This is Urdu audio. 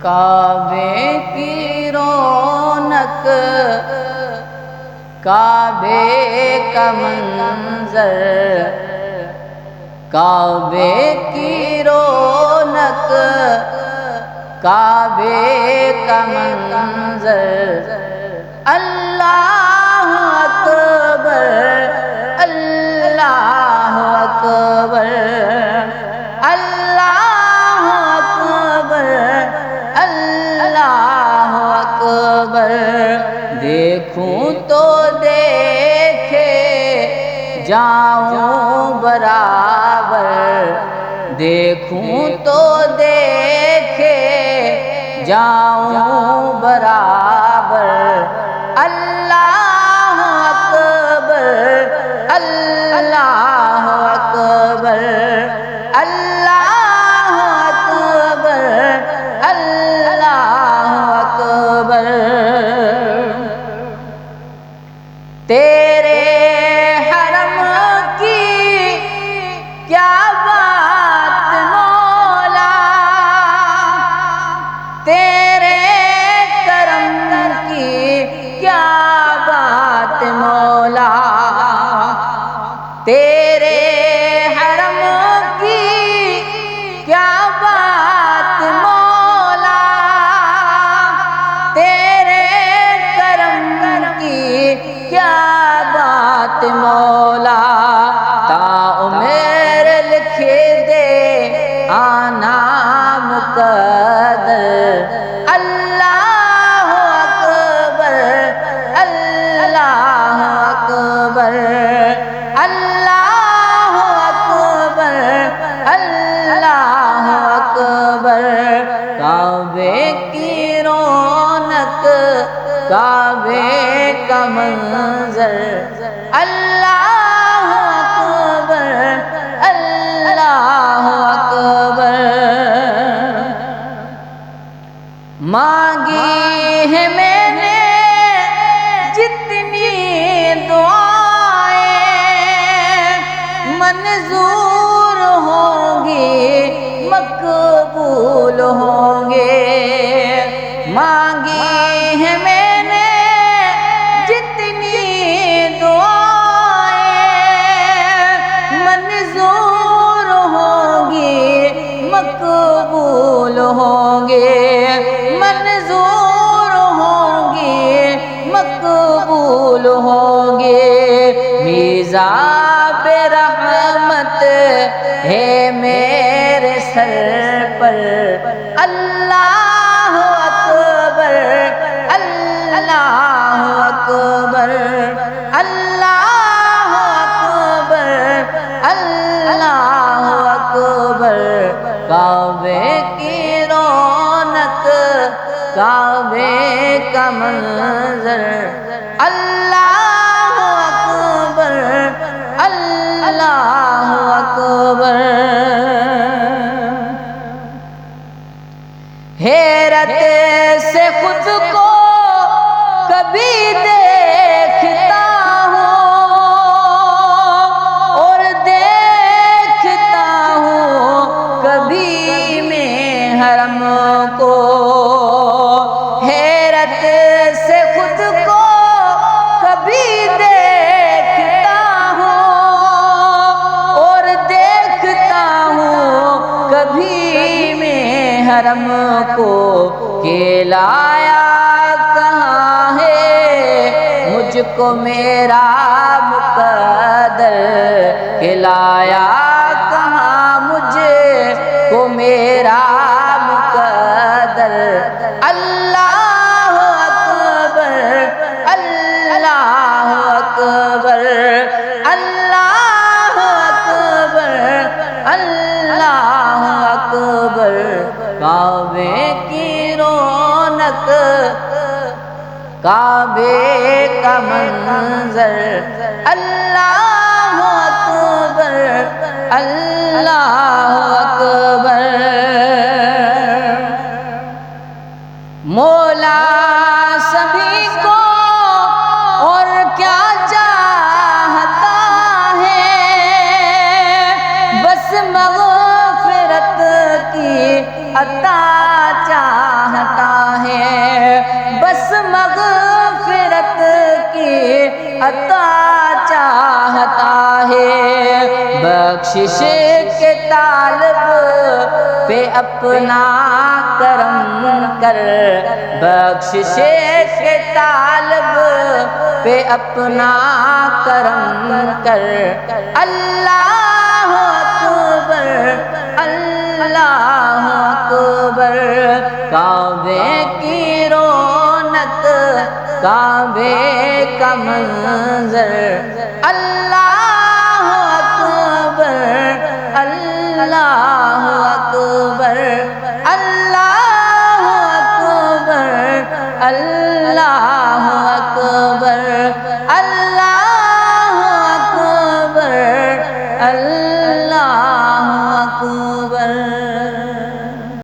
کعبے کی رونق، کعبے کا منظر، کعبے کی رونق، کعبے کا منظر، اللہ اکبر، اللہ اکبر، اللہ اکبر، اللہ اکبر۔ دیکھوں تو دیکھے جاؤں برابر، دیکھوں تو دیکھے جاؤں برابر، اللہ اکبر، اللہ اکبر، اللہ اکبر، اللہ اکبر۔ تیرے حرم کی کیا بات مولا، تیرے کرم کی کیا بات مولا، تیرے حرم کی کیا بات مولا، تیرے کرم کی کیا بات مولا۔ تا عمر لکھ دے آنا مقدر، اللہ اکبر، اللہ اکبر، اللہ اکبر، اللہ اکبر۔ کعبے کی رونق، کعبے کا منظر، اللہ اکبر، اللہ اکبر۔ مانگی ہے میں نے جتنی دعائیں، منظور ہوں گی، مقبول ہوں گے۔ مانگی ہے میں نے جتنی دعائیں، منظور ہوں گی، مقبول ہوں گے، منظور ہوں گی، مقبول ہوں گے۔ میزاب رحمت ہے میرے سر پر، اللہ اکبر، اللہ اکبر، اللہ اکبر، اللہ اکبر۔ کعبے کی رونق، کعبے کا منظر، اللہ اکبر، اللہ اکبر۔ حیرت سے خود کو کبھی دیکھتا ہوں اور دیکھتا ہوں کبھی میں حرم کو، حیرت سے خود کو کبھی دیکھتا ہوں اور دیکھتا ہوں کبھی میں حرم کو، کہ لایا کہاں ہے مجھ کو میرا مقدر، کہ لایا کہاں مجھ کو میرا مقدر، اللہ اکبر، اللہ اکبر، اللہ اکبر، اللہ اکبر۔ کعبے کی رونق، کعبے کا منظر، اللہ اکبر، اللہ اکبر۔ مولا سبھی کو اور کیا چاہتا ہے، بس مغفرت کی عطا چاہتا ہے، بس مغفرت کی عطا چاہتا ہے، بخشش کے طالب پہ اپنا کرم کر، بخشش کے طالب پہ اپنا کرم کر۔ اللہ اکبر، اللہ اکبر، کعبے کی رونق، کعبے کا منظر